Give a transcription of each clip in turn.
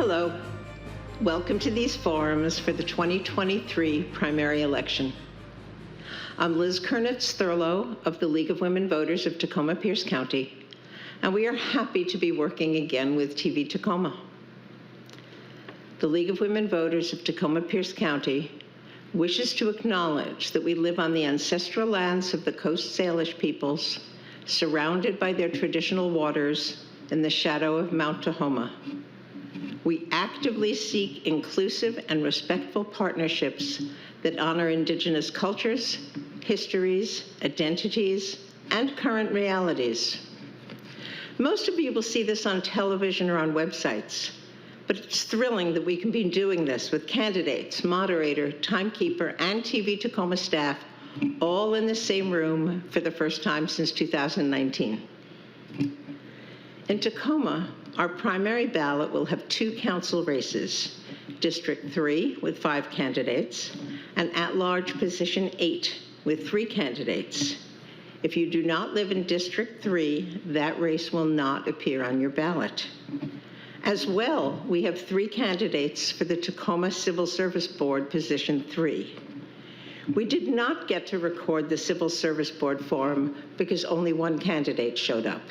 Hello. Welcome to these forums for the 2023 primary election. I'm Liz Kernitz-Thurlow of the League of Women Voters of Tacoma-Pierce County, and we are happy to be working again with TV Tacoma. The League of Women Voters of Tacoma-Pierce County wishes to acknowledge that we live on the ancestral lands of the Coast Salish peoples, surrounded by their traditional waters in the shadow of Mount Tahoma. We actively seek inclusive and respectful partnerships that honor Indigenous cultures, histories, identities, and current realities. Most of you will see this on television or on websites, but it's thrilling that we can be doing this with candidates, moderator, timekeeper, and TV Tacoma staff all in the same room for the first time since 2019. In Tacoma, our primary ballot will have 2 council races, District 3 with 5 candidates, and at-large position 8 with 3 candidates. If you do not live in District 3, that race will not appear on your ballot. As well, we have 3 candidates for the Tacoma Civil Service Board position 3. We did not get to record the Civil Service Board forum because only 1 candidate showed up.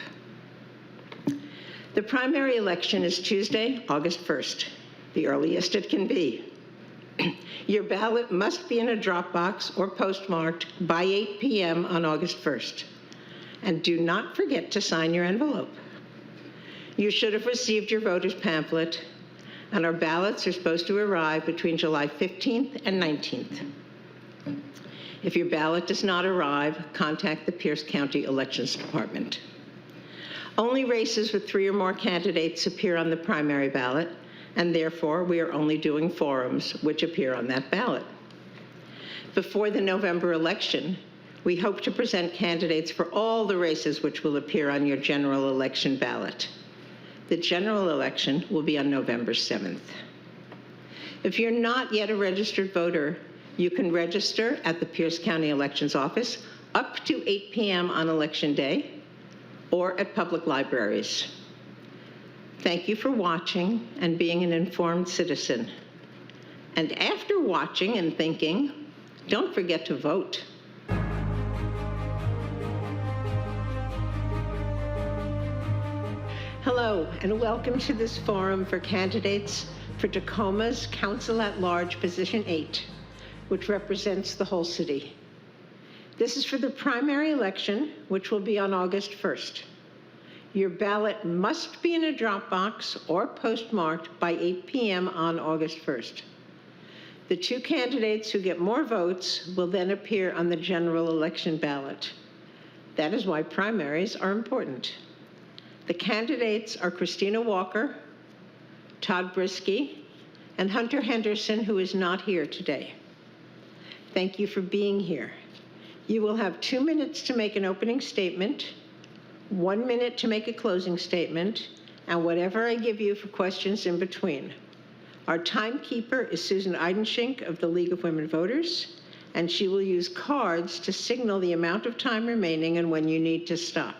The primary election is Tuesday, August 1st, the earliest it can be. Your ballot must be in a drop box or postmarked by 8 p.m. on August 1st. And do not forget to sign your envelope. You should have received your voter's pamphlet, and our ballots are supposed to arrive between July 15th and 19th. If your ballot does not arrive, contact the Pierce County Elections Department. Only races with 3 or more candidates appear on the primary ballot, and therefore we are only doing forums which appear on that ballot. Before the November election, we hope to present candidates for all the races which will appear on your general election ballot. The general election will be on November 7th. If you're not yet a registered voter, you can register at the Pierce County Elections Office up to 8 p.m. on Election Day, or at public libraries. Thank you for watching and being an informed citizen. And after watching and thinking, don't forget to vote. Hello, and welcome to this forum for candidates for Tacoma's Council at Large Position 8, which represents the whole city. This is for the primary election, which will be on August 1st. Your ballot must be in a drop box or postmarked by 8 p.m. on August 1st. The 2 candidates who get more votes will then appear on the general election ballot. That is why primaries are important. The candidates are Christina Walker, Todd Brisky, and Hunter Henderson, who is not here today. Thank you for being here. You will have 2 minutes to make an opening statement, 1 minute to make a closing statement, and whatever I give you for questions in between. Our timekeeper is Susan Eidenschink of the League of Women Voters, and she will use cards to signal the amount of time remaining and when you need to stop.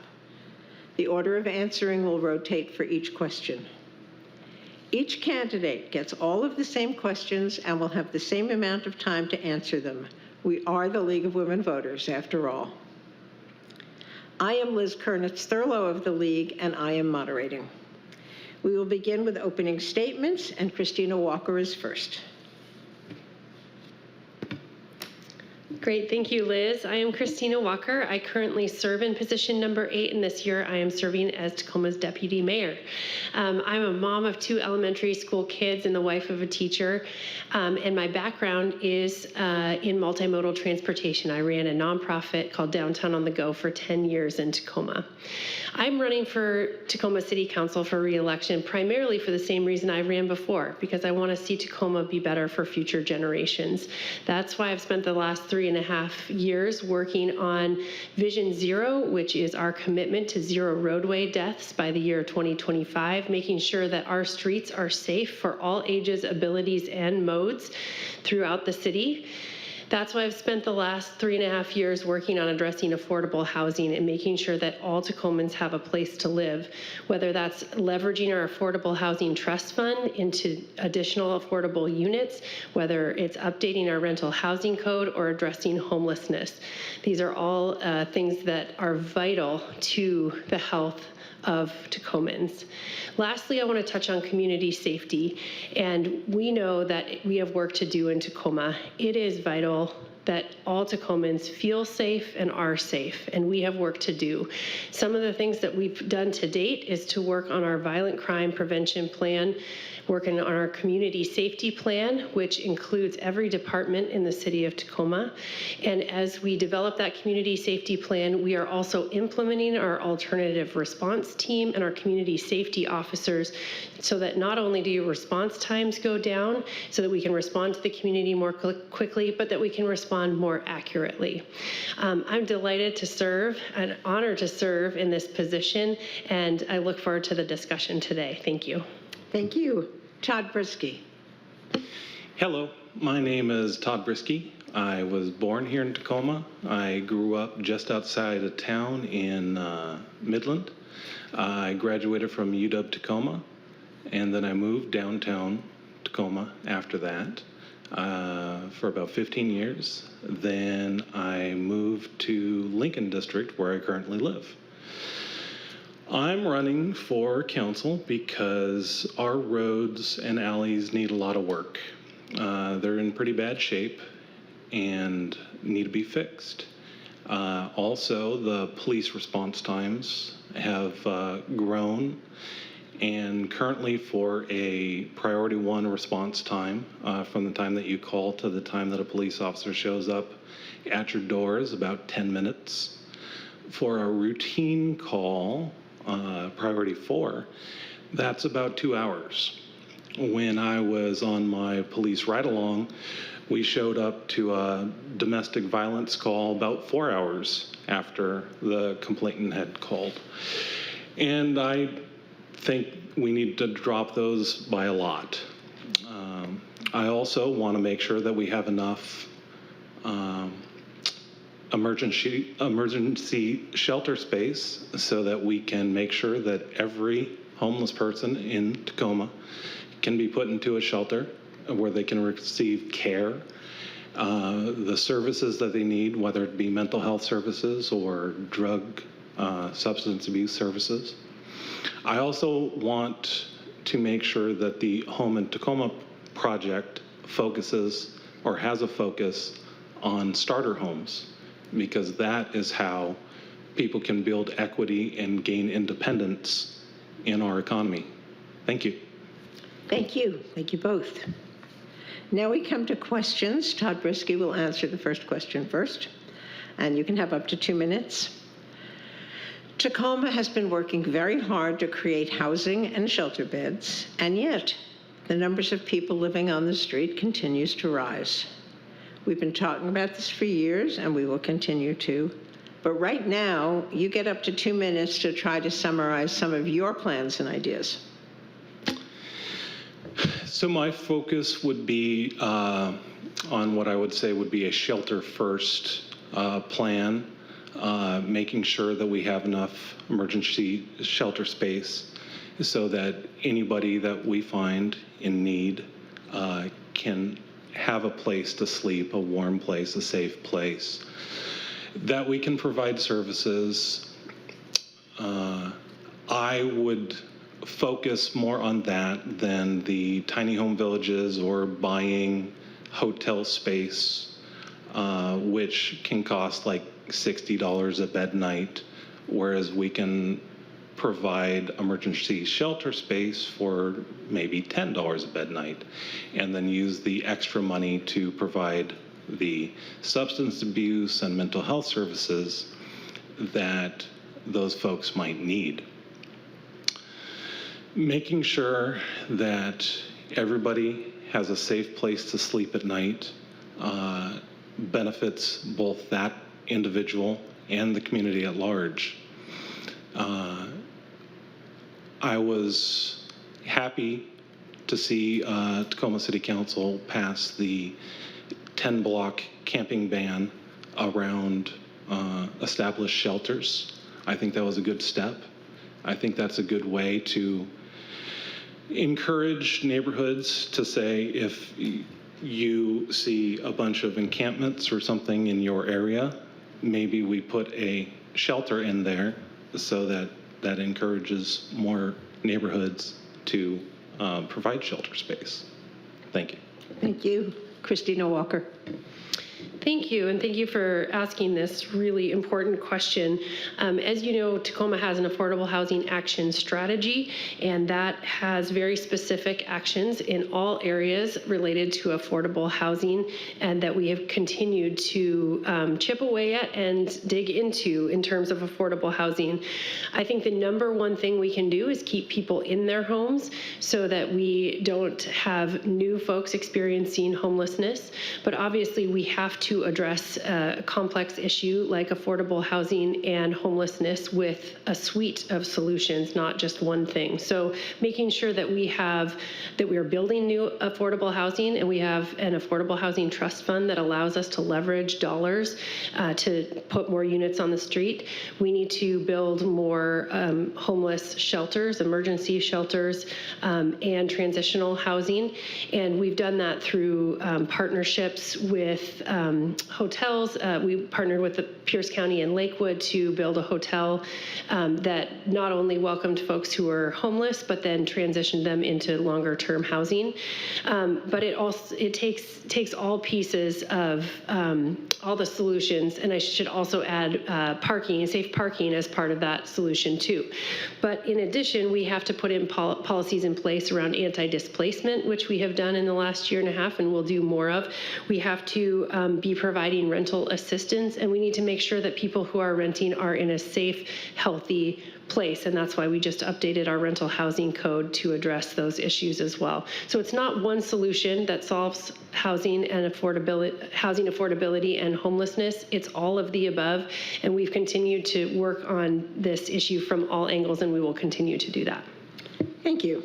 The order of answering will rotate for each question. Each candidate gets all of the same questions and will have the same amount of time to answer them. We are the League of Women Voters, after all. I am Liz Kernitz-Thurlow of the League, and I am moderating. We will begin with opening statements, and Christina Walker is first. Great, thank you, Liz. I am Christina Walker. I currently serve in position number 8, and this year I am serving as Tacoma's deputy mayor. I'm a mom of 2 elementary school kids and the wife of a teacher, and my background is in multimodal transportation. I ran a nonprofit called Downtown on the Go for 10 years in Tacoma. I'm running for Tacoma City Council for re-election primarily for the same reason I ran before, because I want to see Tacoma be better for future generations. That's why I've spent the last 3.5 years working on Vision Zero, which is our commitment to 0 roadway deaths by the year 2025, making sure that our streets are safe for all ages, abilities, and modes throughout the city. That's why I've spent the last 3.5 years working on addressing affordable housing and making sure that all Tacomans have a place to live, whether that's leveraging our Affordable Housing Trust Fund into additional affordable units, whether it's updating our rental housing code or addressing homelessness. These are all things that are vital to the health of Tacomans. Lastly, I want to touch on community safety. And we know that we have work to do in Tacoma. It is vital that all Tacomans feel safe and are safe, and we have work to do. Some of the things that we've done to date is to work on our violent crime prevention plan, working on our community safety plan, which includes every department in the city of Tacoma. And as we develop that community safety plan, we are also implementing our alternative response team and our community safety officers so that not only do your response times go down so that we can respond to the community more quickly, but that we can respond more accurately. I'm delighted to serve, an honor to serve in this position, and I look forward to the discussion today. Thank you. Thank you. Todd Brisky. Hello, my name is Todd Brisky. I was born here in Tacoma. I grew up just outside of town in Midland. I graduated from UW-Tacoma, and then I moved downtown Tacoma after that for about 15 years. Then I moved to Lincoln District, where I currently live. I'm running for council because our roads and alleys need a lot of work. They're in pretty bad shape and need to be fixed. Also, the police response times have grown, and currently for a priority 1 response time, from the time that you call to the time that a police officer shows up at your door is about 10 minutes. For a routine call, priority 4, that's about 2 hours. When I was on my police ride-along, we showed up to a domestic violence call about 4 hours after the complainant had called. And I think we need to drop those by a lot. I also want to make sure that we have enough emergency shelter space so that we can make sure that every homeless person in Tacoma can be put into a shelter where they can receive care, the services that they need, whether it be mental health services or drug, substance abuse services. I also want to make sure that the Home in Tacoma project focuses or has a focus on starter homes, because that is how people can build equity and gain independence in our economy. Thank you. Thank you. Thank you both. Now we come to questions. Todd Brisky will answer the first question first, and you can have up to 2 minutes. Tacoma has been working very hard to create housing and shelter beds, and yet the numbers of people living on the street continues to rise. We've been talking about this for years, and we will continue to. But right now, you get up to 2 minutes to try to summarize some of your plans and ideas. So my focus would be on what I would say would be a shelter-first plan, making sure that we have enough emergency shelter space so that anybody that we find in need can have a place to sleep, a warm place, a safe place, that we can provide services. I would focus more on that than the tiny home villages or buying hotel space, which can cost like $60 a bed night, whereas we can provide emergency shelter space for maybe $10 a bed night, and then use the extra money to provide the substance abuse and mental health services that those folks might need. Making sure that everybody has a safe place to sleep at night benefits both that individual and the community at large. I was happy to see Tacoma City Council pass the 10-block camping ban around established shelters. I think that was a good step. I think that's a good way to encourage neighborhoods to say, if you see a bunch of encampments or something in your area, maybe we put a shelter in there so that encourages more neighborhoods to provide shelter space. Thank you. Thank you. Christina Walker. Thank you, and thank you for asking this really important question. As you know, Tacoma has an affordable housing action strategy, and that has very specific actions in all areas related to affordable housing, and that we have continued to chip away at and dig into in terms of affordable housing. I think the number one thing we can do is keep people in their homes so that we don't have new folks experiencing homelessness, but obviously we have to address a complex issue like affordable housing and homelessness with a suite of solutions, not just one thing. So making sure that we are building new affordable housing, and we have an affordable housing trust fund that allows us to leverage dollars to put more units on the street. We need to build more homeless shelters, emergency shelters, and transitional housing. And we've done that through partnerships with hotels. We partnered with the Pierce County and Lakewood to build a hotel that not only welcomed folks who were homeless, but then transitioned them into longer term housing. But it takes all pieces of all the solutions, and I should also add safe parking as part of that solution too. But in addition, we have to put in policies in place around anti-displacement, which we have done in the last year and a half and will do more of. We have to be providing rental assistance, and we need to make sure that people who are renting are in a safe, healthy place, and that's why we just updated our rental housing code to address those issues as well. So it's not one solution that solves housing affordability and homelessness. It's all of the above, and we've continued to work on this issue from all angles, and we will continue to do that. Thank you.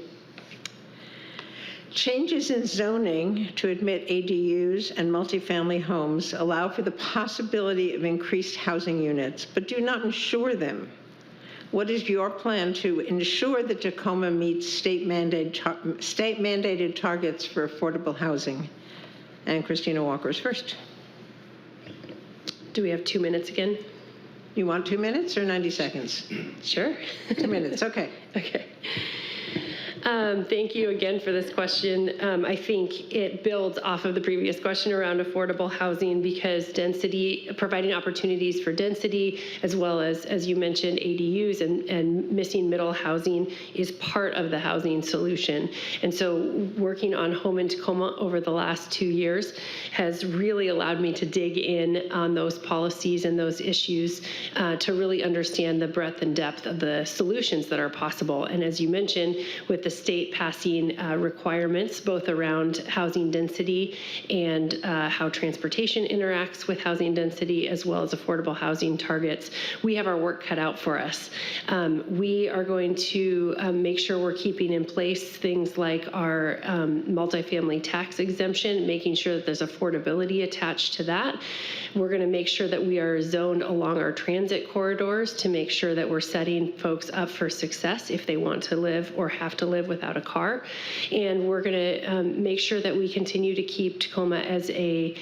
Changes in zoning to admit ADUs and multifamily homes allow for the possibility of increased housing units, but do not insure them. What is your plan to ensure that Tacoma meets state-mandated targets for affordable housing? And Christina Walker's first. Do we have 2 minutes again? You want 2 minutes or 90 seconds? Sure. 2 minutes, okay. Okay. Thank you again for this question. I think it builds off of the previous question around affordable housing, because density, providing opportunities for density, as well as you mentioned, ADUs and missing middle housing is part of the housing solution. And so working on Home in Tacoma over the last 2 years has really allowed me to dig in on those policies and those issues to really understand the breadth and depth of the solutions that are possible. And as you mentioned, with the state passing requirements both around housing density and how transportation interacts with housing density, as well as affordable housing targets, we have our work cut out for us. We are going to make sure we're keeping in place things like our multifamily tax exemption, making sure that there's affordability attached to that. We're going to make sure that we are zoned along our transit corridors to make sure that we're setting folks up for success if they want to live or have to live without a car. And we're going to make sure that we continue to keep Tacoma as a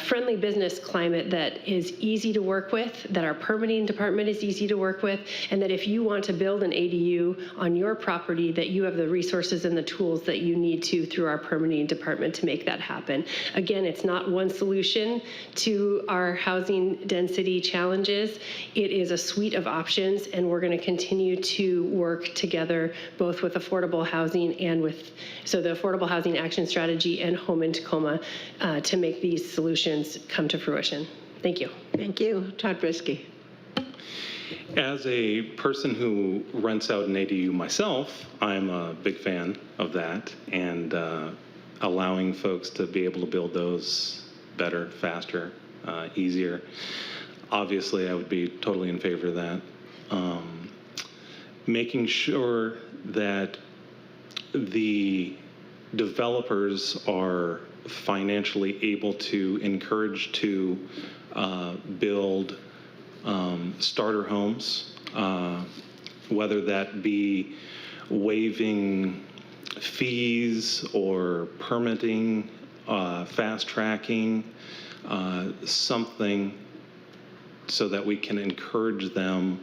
friendly business climate that is easy to work with, that our permitting department is easy to work with, and that if you want to build an ADU on your property, that you have the resources and the tools that you need to through our permitting department to make that happen. Again, it's not one solution to our housing density challenges. It is a suite of options, and we're going to continue to work together both with affordable housing and the Affordable Housing Action Strategy and Home in Tacoma to make these solutions come to fruition. Thank you. Thank you. Todd Brisky. As a person who rents out an ADU myself, I'm a big fan of that, and allowing folks to be able to build those better, faster, easier. Obviously, I would be totally in favor of that. Making sure that the developers are financially able to encourage to build starter homes, whether that be waiving fees or permitting, fast tracking, something so that we can encourage them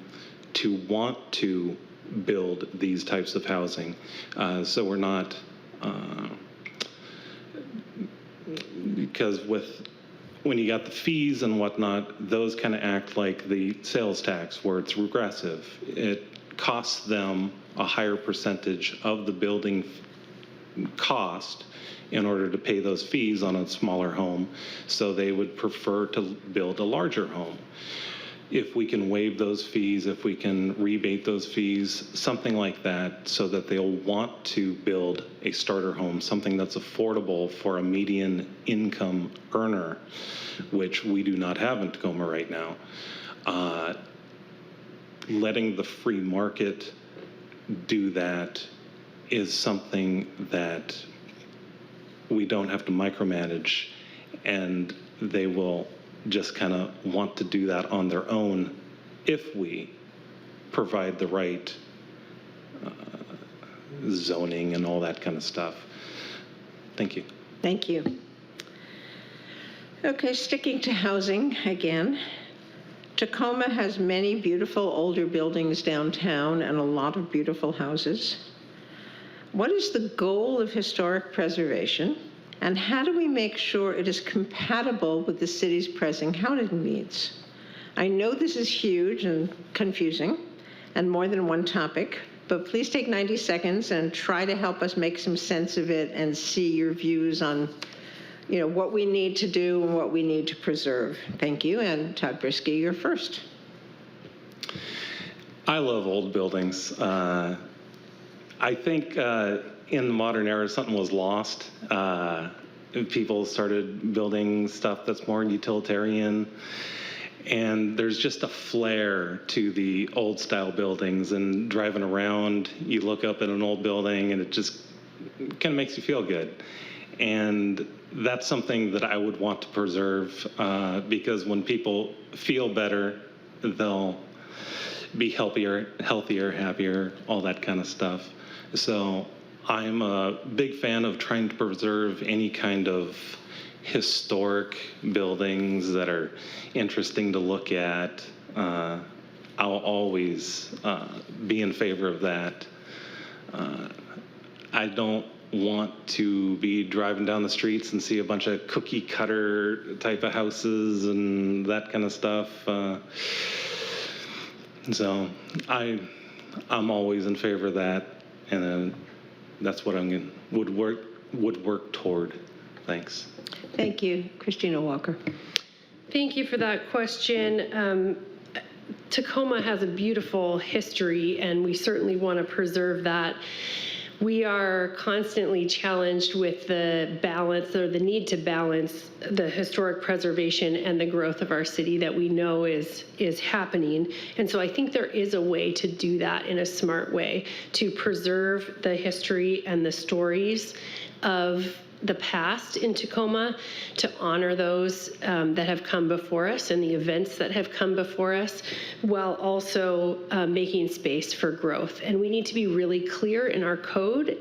to want to build these types of housing. So we're not, because when you got the fees and whatnot, those kind of act like the sales tax where it's regressive. It costs them a higher percentage of the building cost in order to pay those fees on a smaller home, so they would prefer to build a larger home. If we can waive those fees, if we can rebate those fees, something like that, so that they'll want to build a starter home, something that's affordable for a median income earner, which we do not have in Tacoma right now. Letting the free market do that is something that we don't have to micromanage, and they will just kind of want to do that on their own if we provide the right zoning and all that kind of stuff. Thank you. Thank you. Okay, sticking to housing again. Tacoma has many beautiful older buildings downtown and a lot of beautiful houses. What is the goal of historic preservation, and how do we make sure it is compatible with the city's present housing needs? I know this is huge and confusing and more than one topic, but please take 90 seconds and try to help us make some sense of it and see your views on what we need to do and what we need to preserve. Thank you. And Todd Brisky, you're first. I love old buildings. I think in the modern era, something was lost. People started building stuff that's more utilitarian. And there's just a flair to the old style buildings, and driving around, you look up at an old building and it just kind of makes you feel good. And that's something that I would want to preserve, because when people feel better, they'll be healthier, happier, all that kind of stuff. So I'm a big fan of trying to preserve any kind of historic buildings that are interesting to look at. I'll always be in favor of that. I don't want to be driving down the streets and see a bunch of cookie cutter type of houses and that kind of stuff. So I'm always in favor of that, and that's what would work toward. Thanks. Thank you. Christina Walker. Thank you for that question. Tacoma has a beautiful history, and we certainly want to preserve that. We are constantly challenged with the balance, or the need to balance, the historic preservation and the growth of our city that we know is happening. And so I think there is a way to do that in a smart way, to preserve the history and the stories of the past in Tacoma, to honor those that have come before us and the events that have come before us, while also making space for growth. And we need to be really clear in our code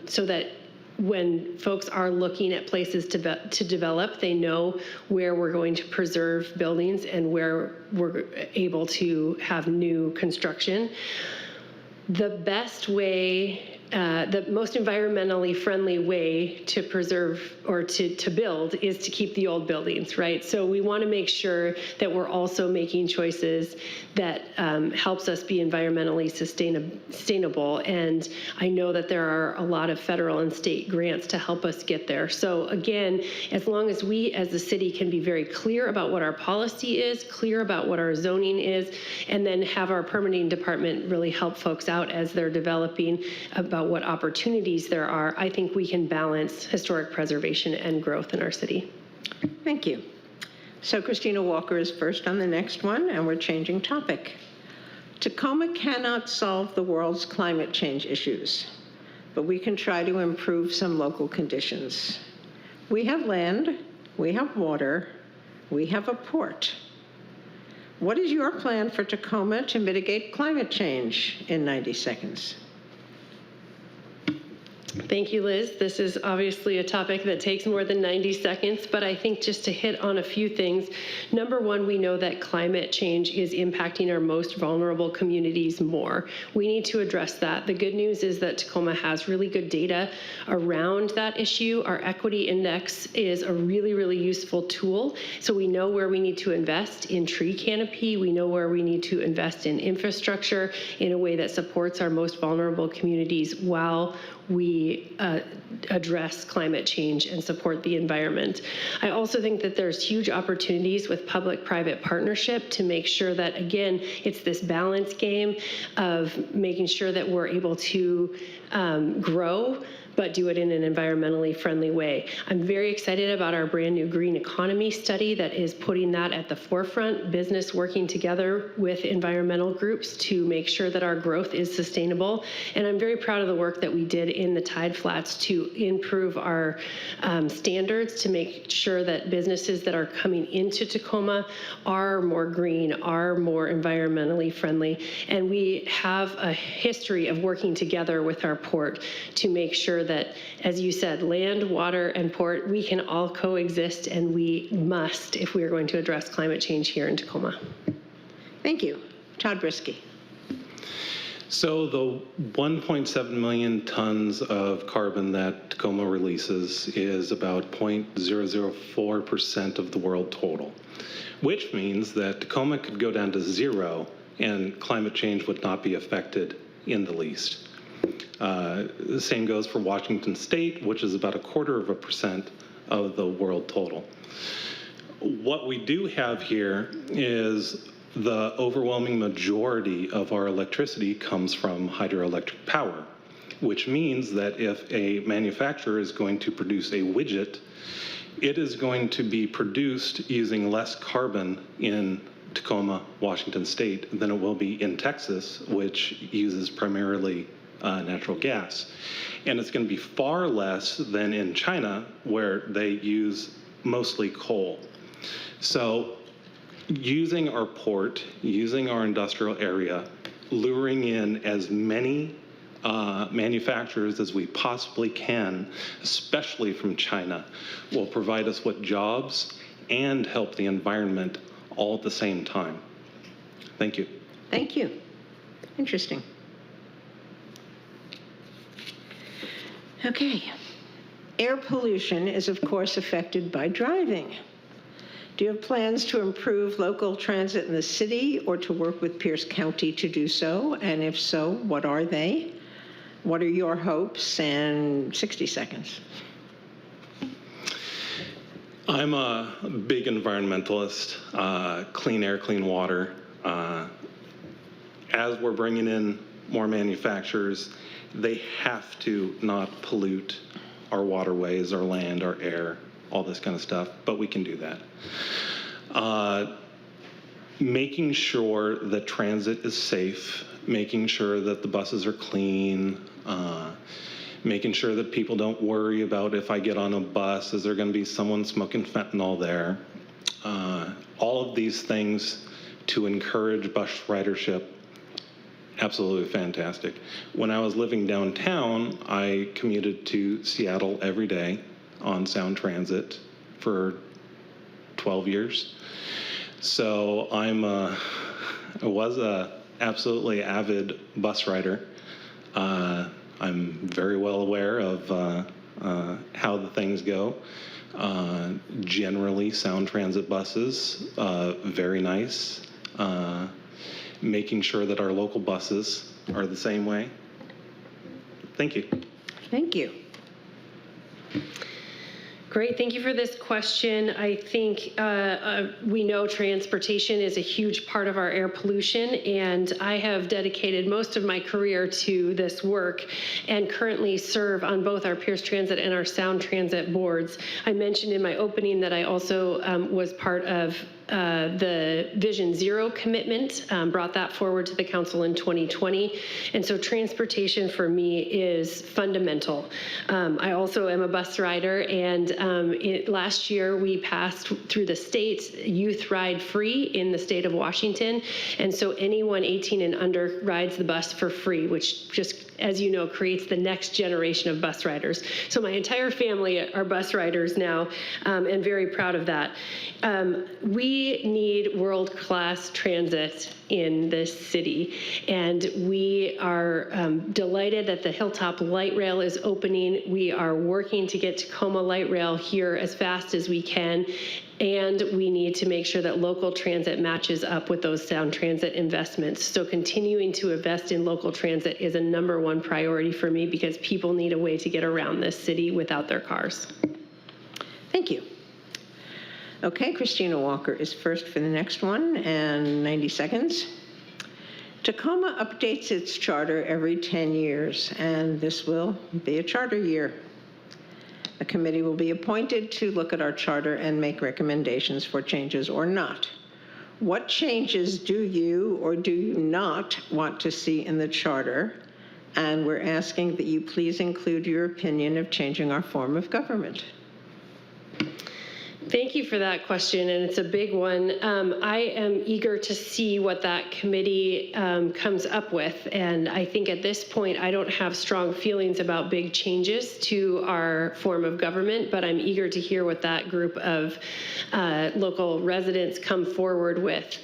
so that when folks are looking at places to develop, they know where we're going to preserve buildings and where we're able to have new construction. The best way, the most environmentally friendly way to preserve or to build is to keep the old buildings, right? So we want to make sure that we're also making choices that helps us be environmentally sustainable. And I know that there are a lot of federal and state grants to help us get there. So again, as long as we as the city can be very clear about what our policy is, clear about what our zoning is, and then have our permitting department really help folks out as they're developing about what opportunities there are, I think we can balance historic preservation and growth in our city. Thank you. So Christina Walker is first on the next one, and we're changing topic. Tacoma cannot solve the world's climate change issues, but we can try to improve some local conditions. We have land, we have water, we have a port. What is your plan for Tacoma to mitigate climate change in 90 seconds? Thank you, Liz. This is obviously a topic that takes more than 90 seconds, but I think just to hit on a few things. Number one, we know that climate change is impacting our most vulnerable communities more. We need to address that. The good news is that Tacoma has really good data around that issue. Our equity index is a really, really useful tool. So we know where we need to invest in tree canopy. We know where we need to invest in infrastructure in a way that supports our most vulnerable communities while we address climate change and support the environment. I also think that there's huge opportunities with public-private partnership to make sure that, again, it's this balance game of making sure that we're able to grow but do it in an environmentally friendly way. I'm very excited about our brand new green economy study that is putting that at the forefront, business working together with environmental groups to make sure that our growth is sustainable. And I'm very proud of the work that we did in the tide flats to improve our standards to make sure that businesses that are coming into Tacoma are more green, are more environmentally friendly. And we have a history of working together with our port to make sure that, as you said, land, water, and port, we can all coexist, and we must if we are going to address climate change here in Tacoma. Thank you. Todd Brisky. So the 1.7 million tons of carbon that Tacoma releases is about 0.004% of the world total, which means that Tacoma could go down to zero and climate change would not be affected in the least. The same goes for Washington State, which is about 0.25% of the world total. What we do have here is the overwhelming majority of our electricity comes from hydroelectric power, which means that if a manufacturer is going to produce a widget, it is going to be produced using less carbon in Tacoma, Washington State than it will be in Texas, which uses primarily natural gas. And it's going to be far less than in China, where they use mostly coal. So using our port, using our industrial area, luring in as many manufacturers as we possibly can, especially from China, will provide us with jobs and help the environment all at the same time. Thank you. Thank you. Interesting. Okay. Air pollution is, of course, affected by driving. Do you have plans to improve local transit in the city or to work with Pierce County to do so? And if so, what are they? What are your hopes? And 60 seconds. I'm a big environmentalist, clean air, clean water. As we're bringing in more manufacturers, they have to not pollute our waterways, our land, our air, all this kind of stuff, but we can do that. Making sure that transit is safe, making sure that the buses are clean, making sure that people don't worry about if I get on a bus, is there going to be someone smoking fentanyl there? All of these things to encourage bus ridership, absolutely fantastic. When I was living downtown, I commuted to Seattle every day on Sound Transit for 12 years. So I was a absolutely avid bus rider. I'm very well aware of how the things go. Generally, Sound Transit buses, very nice. Making sure that our local buses are the same way. Thank you. Thank you. Great, thank you for this question. I think we know transportation is a huge part of our air pollution, and I have dedicated most of my career to this work and currently serve on both our Pierce Transit and our Sound Transit boards. I mentioned in my opening that I also was part of the Vision Zero commitment, brought that forward to the council in 2020. And so transportation for me is fundamental. I also am a bus rider, and last year we passed through the state youth ride free in the state of Washington. And so anyone 18 and under rides the bus for free, which just, as you know, creates the next generation of bus riders. So my entire family are bus riders now, and very proud of that. We need world-class transit in this city, and we are delighted that the Hilltop Light Rail is opening. We are working to get Tacoma Light Rail here as fast as we can, and we need to make sure that local transit matches up with those sound transit investments. So continuing to invest in local transit is a #1 priority for me, because people need a way to get around this city without their cars. Thank you. Okay, Christina Walker is first for the next one, and 90 seconds. Tacoma updates its charter every 10 years, and this will be a charter year. A committee will be appointed to look at our charter and make recommendations for changes or not. What changes do you or do you not want to see in the charter? And we're asking that you please include your opinion of changing our form of government. Thank you for that question, and it's a big one. I am eager to see what that committee comes up with, and I think at this point I don't have strong feelings about big changes to our form of government, but I'm eager to hear what that group of local residents come forward with.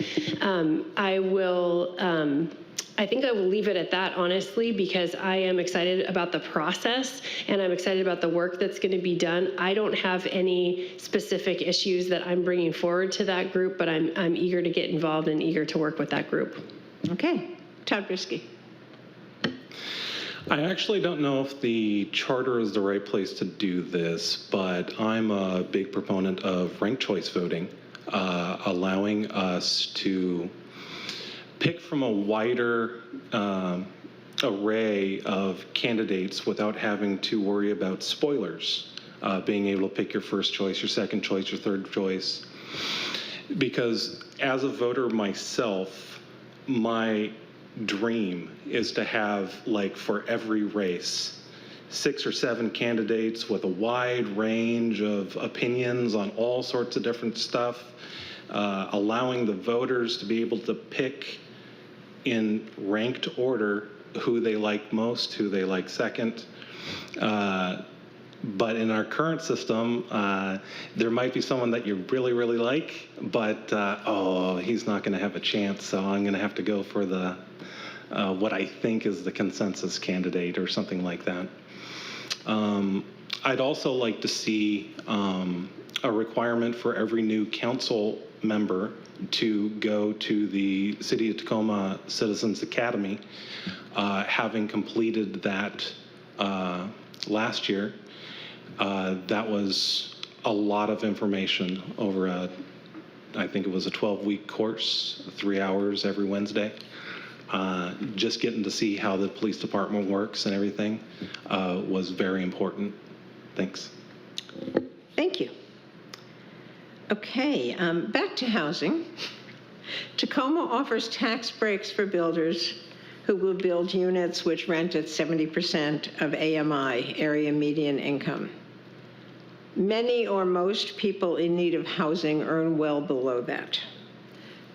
I think I will leave it at that, honestly, because I am excited about the process and I'm excited about the work that's going to be done. I don't have any specific issues that I'm bringing forward to that group, but I'm eager to get involved and eager to work with that group. Okay. Todd Brisky. I actually don't know if the charter is the right place to do this, but I'm a big proponent of ranked choice voting, allowing us to pick from a wider array of candidates without having to worry about spoilers, being able to pick your first choice, your second choice, your third choice. Because as a voter myself, my dream is to have, like, for every race, 6 or 7 candidates with a wide range of opinions on all sorts of different stuff, allowing the voters to be able to pick in ranked order who they like most, who they like second. But in our current system, there might be someone that you really, really like, but he's not going to have a chance, so I'm going to have to go for the what I think is the consensus candidate or something like that. I'd also like to see a requirement for every new council member to go to the City of Tacoma Citizens Academy, having completed that last year. That was a lot of information over I think it was a 12-week course, 3 hours every Wednesday. Just getting to see how the police department works and everything was very important. Thanks. Thank you. Okay, back to housing. Tacoma offers tax breaks for builders who will build units which rent at 70% of AMI, area median income. Many or most people in need of housing earn well below that.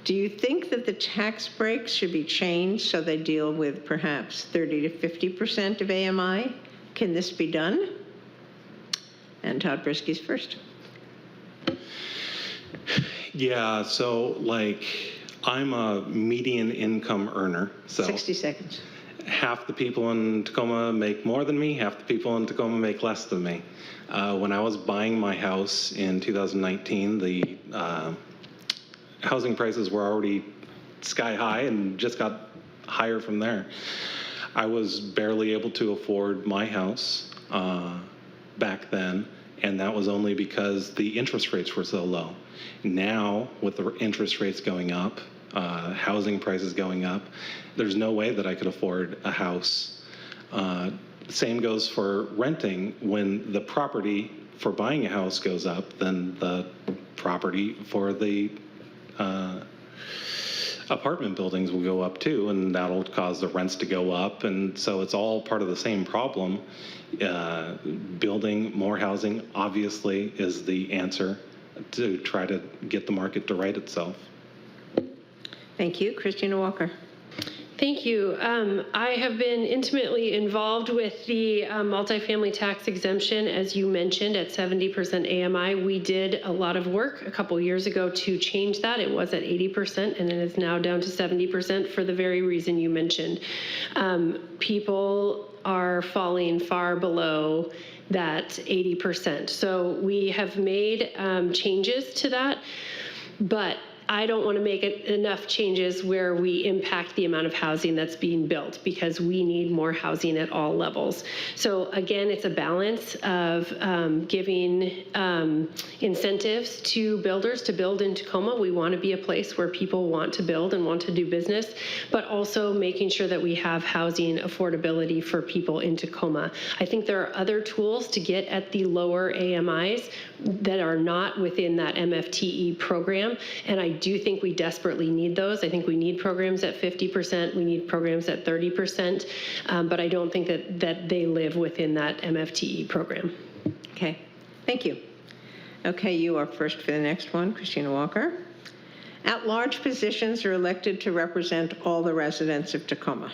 Do you think that the tax breaks should be changed so they deal with perhaps 30 to 50% of AMI? Can this be done? And Todd Brisky's first. Yeah, so like I'm a median income earner. So 60 seconds. Half the people in Tacoma make more than me, half the people in Tacoma make less than me. When I was buying my house in 2019, the housing prices were already sky high and just got higher from there. I was barely able to afford my house back then, and that was only because the interest rates were so low. Now, with the interest rates going up, housing prices going up, there's no way that I could afford a house. Same goes for renting. When the property for buying a house goes up, then the property for the apartment buildings will go up too, and that'll cause the rents to go up. And so it's all part of the same problem. Building more housing obviously is the answer to try to get the market to right itself. Thank you. Christina Walker. Thank you. I have been intimately involved with the multifamily tax exemption, as you mentioned, at 70% AMI. We did a lot of work a couple years ago to change that. It was at 80%, and it is now down to 70% for the very reason you mentioned. People are falling far below that 80%. So we have made changes to that, but I don't want to make enough changes where we impact the amount of housing that's being built, because we need more housing at all levels. So again, it's a balance of giving incentives to builders to build in Tacoma. We want to be a place where people want to build and want to do business, but also making sure that we have housing affordability for people in Tacoma. I think there are other tools to get at the lower AMIs that are not within that MFTE program, and I do think we desperately need those. I think we need programs at 50%, we need programs at 30%, but I don't think that they live within that MFTE program. Okay, thank you. Okay, you are first for the next one, Christina Walker. At-large positions are elected to represent all the residents of Tacoma.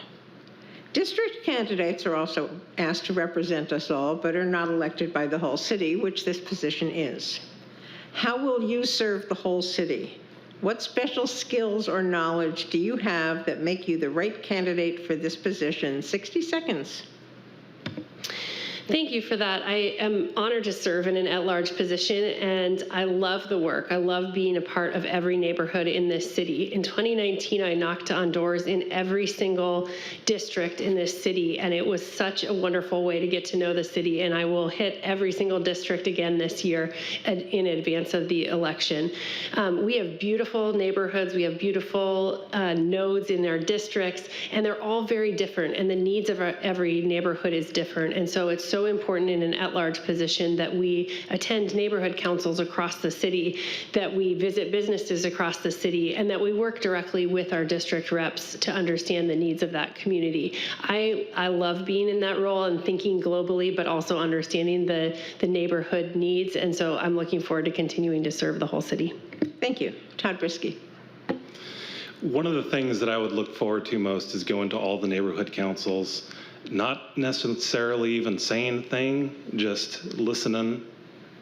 District candidates are also asked to represent us all, but are not elected by the whole city, which this position is. How will you serve the whole city? What special skills or knowledge do you have that make you the right candidate for this position? 60 seconds. Thank you for that. I am honored to serve in an at-large position, and I love the work. I love being a part of every neighborhood in this city. In 2019, I knocked on doors in every single district in this city, and it was such a wonderful way to get to know the city, and I will hit every single district again this year in advance of the election. We have beautiful neighborhoods. We have beautiful nodes in our districts, and they're all very different, and the needs of every neighborhood is different, and so it's so important in an at-large position that we attend neighborhood councils across the city, that we visit businesses across the city, and that we work directly with our district reps to understand the needs of that community. I love being in that role and thinking globally, but also understanding the neighborhood needs, and so I'm looking forward to continuing to serve the whole city. Thank you. Todd Brisky. One of the things that I would look forward to most is going to all the neighborhood councils, not necessarily even saying anything, just listening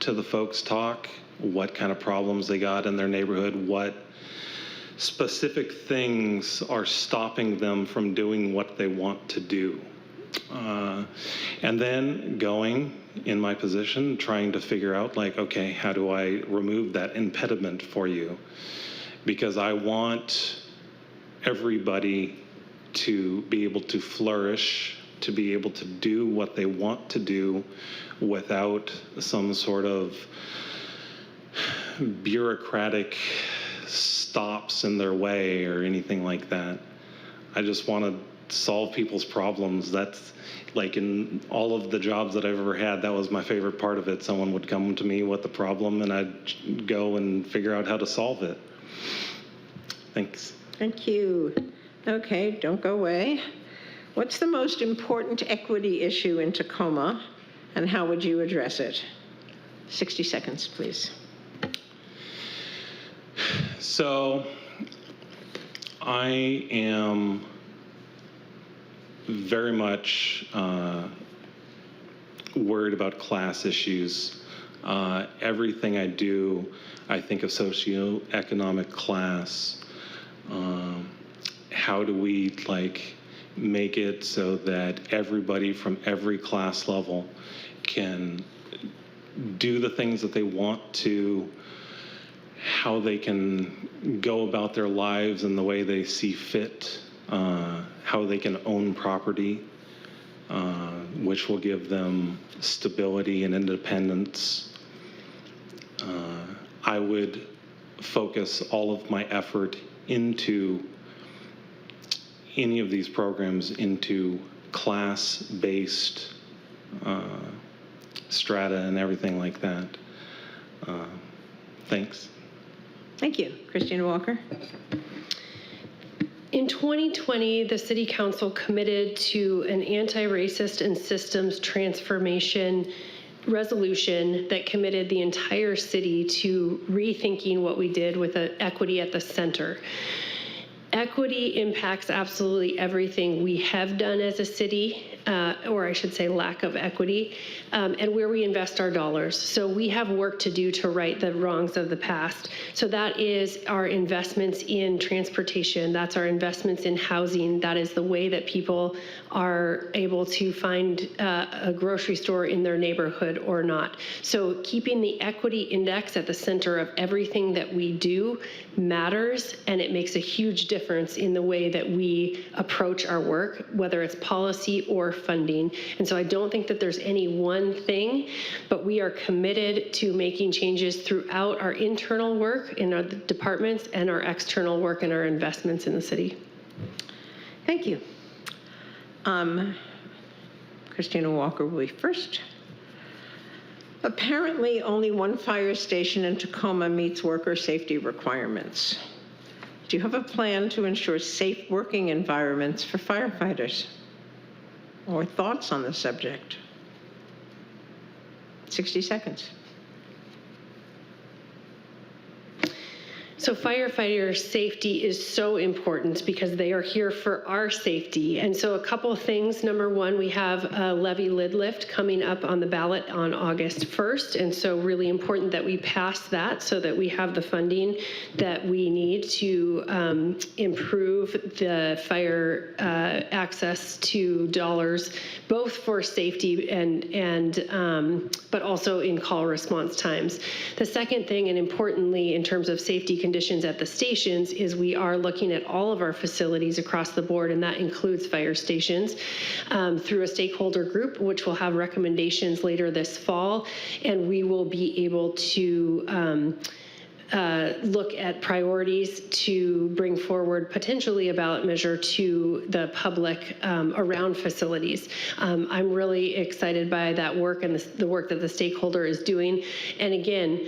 to the folks talk, what kind of problems they got in their neighborhood, what specific things are stopping them from doing what they want to do. And then going in my position, trying to figure out, like, okay, how do I remove that impediment for you? Because I want everybody to be able to flourish, to be able to do what they want to do without some sort of bureaucratic stops in their way or anything like that. I just want to solve people's problems. That's like in all of the jobs that I've ever had, that was my favorite part of it. Someone would come to me with the problem and I'd go and figure out how to solve it. Thanks. Thank you. Okay, don't go away. What's the most important equity issue in Tacoma, and how would you address it? 60 seconds, please. So I am very much worried about class issues. Everything I do, I think of socioeconomic class. How do we make it so that everybody from every class level can do the things that they want to, how they can go about their lives in the way they see fit, how they can own property, which will give them stability and independence. I would focus all of my effort into any of these programs into class-based strata and everything like that. Thanks. Thank you. Christina Walker. In 2020, the City Council committed to an anti-racist and systems transformation resolution that committed the entire city to rethinking what we did with equity at the center. Equity impacts absolutely everything we have done as a city, or I should say lack of equity, and where we invest our dollars. So we have work to do to right the wrongs of the past. So that is our investments in transportation, that's our investments in housing, that is the way that people are able to find a grocery store in their neighborhood or not. So keeping the equity index at the center of everything that we do matters, and it makes a huge difference in the way that we approach our work, whether it's policy or funding. And so I don't think that there's any one thing, but we are committed to making changes throughout our internal work in our departments and our external work and our investments in the city. Thank you. Christina Walker will be first. Apparently, only one fire station in Tacoma meets worker safety requirements. Do you have a plan to ensure safe working environments for firefighters? Or thoughts on the subject? 60 seconds. So firefighter safety is so important because they are here for our safety. And so a couple of things. Number one, we have a levy lid lift coming up on the ballot on August 1st. And so really important that we pass that so that we have the funding that we need to improve the fire access to dollars, both for safety but also in call response times. The second thing, and importantly in terms of safety conditions at the stations, is we are looking at all of our facilities across the board, and that includes fire stations, through a stakeholder group, which will have recommendations later this fall, and we will be able to look at priorities to bring forward potentially a ballot measure to the public around facilities. I'm really excited by that work and the work that the stakeholder is doing. And again,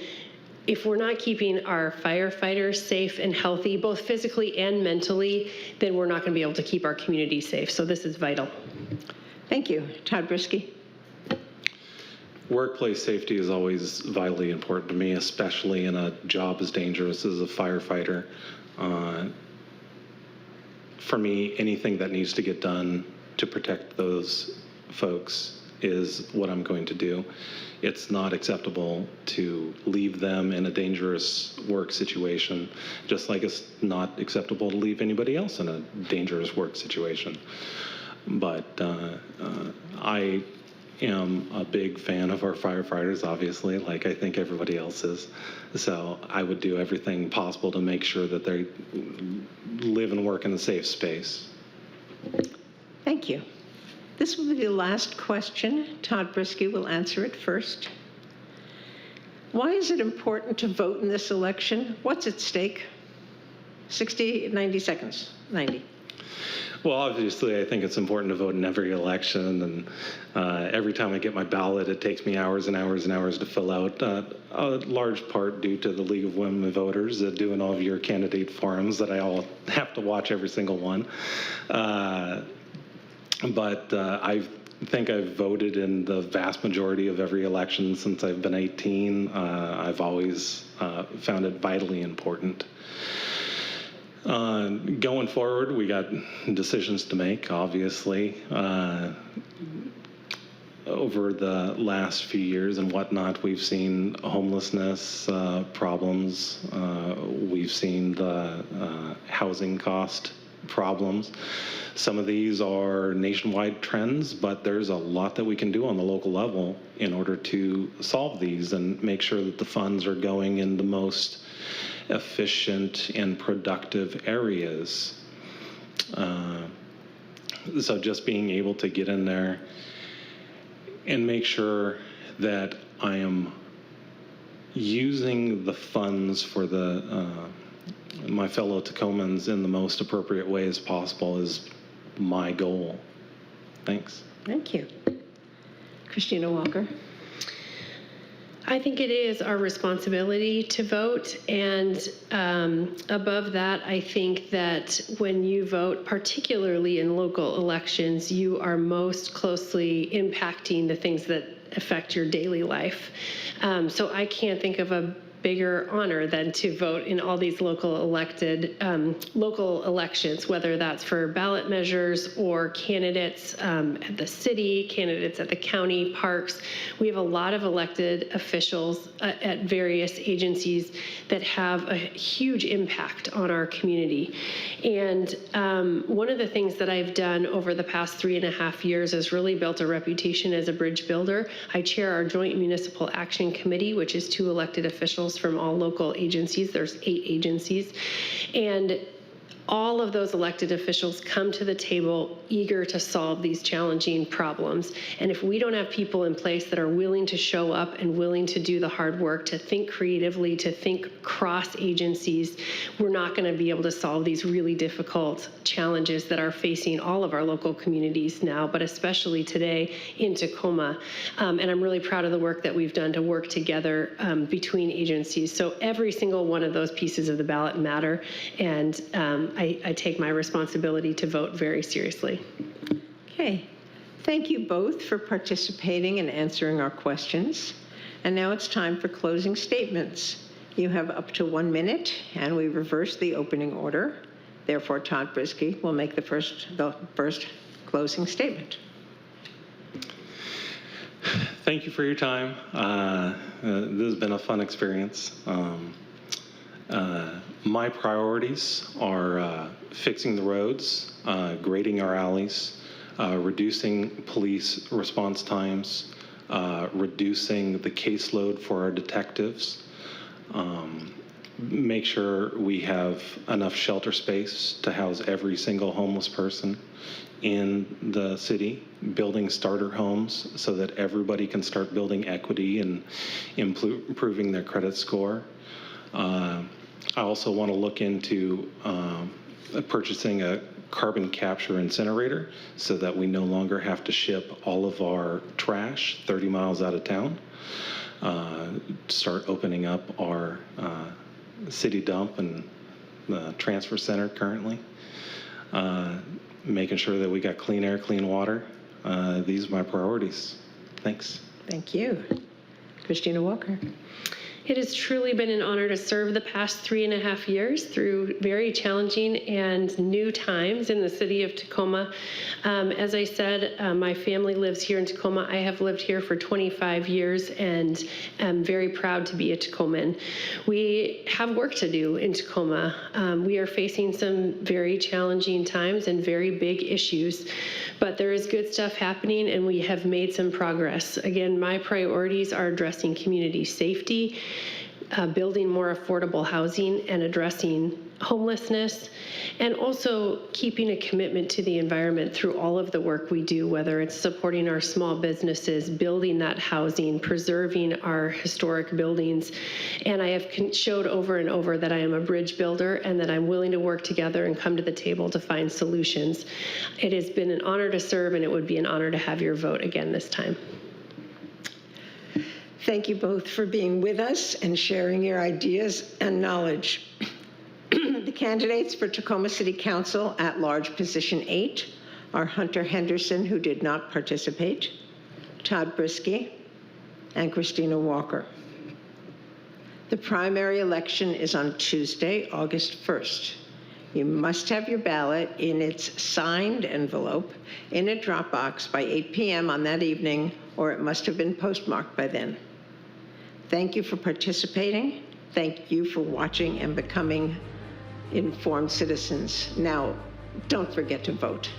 if we're not keeping our firefighters safe and healthy, both physically and mentally, then we're not going to be able to keep our community safe. So this is vital. Thank you. Todd Brisky. Workplace safety is always vitally important to me, especially in a job as dangerous as a firefighter. For me, anything that needs to get done to protect those folks is what I'm going to do. It's not acceptable to leave them in a dangerous work situation, just like it's not acceptable to leave anybody else in a dangerous work situation. But I am a big fan of our firefighters, obviously, like I think everybody else is. So I would do everything possible to make sure that they live and work in a safe space. Thank you. This will be the last question. Todd Brisky will answer it first. Why is it important to vote in this election? What's at stake? 90 seconds. 90. Well, obviously, I think it's important to vote in every election, and every time I get my ballot, it takes me hours and hours and hours to fill out, a large part due to the League of Women Voters doing all of your candidate forums that I all have to watch every single one. But I think I've voted in the vast majority of every election since I've been 18. I've always found it vitally important. Going forward, we got decisions to make, obviously. Over the last few years and whatnot, we've seen homelessness problems. We've seen the housing cost problems. Some of these are nationwide trends, but there's a lot that we can do on the local level in order to solve these and make sure that the funds are going in the most efficient and productive areas. So just being able to get in there and make sure that I am using the funds for my fellow Tacomans in the most appropriate ways possible is my goal. Thanks. Thank you. Christina Walker. I think it is our responsibility to vote, and above that, I think that when you vote, particularly in local elections, you are most closely impacting the things that affect your daily life. So I can't think of a bigger honor than to vote in all these local elections, whether that's for ballot measures or candidates at the city, candidates at the county, parks. We have a lot of elected officials at various agencies that have a huge impact on our community. And one of the things that I've done over the past 3.5 years is really built a reputation as a bridge builder. I chair our Joint Municipal Action Committee, which is 2 elected officials from all local agencies. There's 8 agencies. And all of those elected officials come to the table eager to solve these challenging problems. And if we don't have people in place that are willing to show up and willing to do the hard work, to think creatively, to think cross agencies, we're not going to be able to solve these really difficult challenges that are facing all of our local communities now, but especially today in Tacoma. And I'm really proud of the work that we've done to work together between agencies. So every single one of those pieces of the ballot matter, and I take my responsibility to vote very seriously. Okay. Thank you both for participating and answering our questions. And now it's time for closing statements. You have up to 1 minute, and we reverse the opening order. Therefore, Todd Brisky will make the first closing statement. Thank you for your time. This has been a fun experience. My priorities are fixing the roads, grading our alleys, reducing police response times, reducing the caseload for our detectives, make sure we have enough shelter space to house every single homeless person in the city, building starter homes so that everybody can start building equity and improving their credit score. I also want to look into purchasing a carbon capture incinerator so that we no longer have to ship all of our trash 30 miles out of town. Start opening up our city dump and the transfer center currently. Making sure that we got clean air, clean water. These are my priorities. Thanks. Thank you. Christina Walker. It has truly been an honor to serve the past 3.5 years through very challenging and new times in the city of Tacoma. As I said, my family lives here in Tacoma. I have lived here for 25 years and am very proud to be a Tacoman. We have work to do in Tacoma. We are facing some very challenging times and very big issues, but there is good stuff happening and we have made some progress. Again, my priorities are addressing community safety, building more affordable housing and addressing homelessness, and also keeping a commitment to the environment through all of the work we do, whether it's supporting our small businesses, building that housing, preserving our historic buildings. And I have showed over and over that I am a bridge builder and that I'm willing to work together and come to the table to find solutions. It has been an honor to serve, and it would be an honor to have your vote again this time. Thank you both for being with us and sharing your ideas and knowledge. The candidates for Tacoma City Council at large position 8 are Hunter Henderson, who did not participate, Todd Brisky, and Christina Walker. The primary election is on Tuesday, August 1st. You must have your ballot in its signed envelope in a drop box by 8 p.m. on that evening, or it must have been postmarked by then. Thank you for participating. Thank you for watching and becoming informed citizens. Now, don't forget to vote.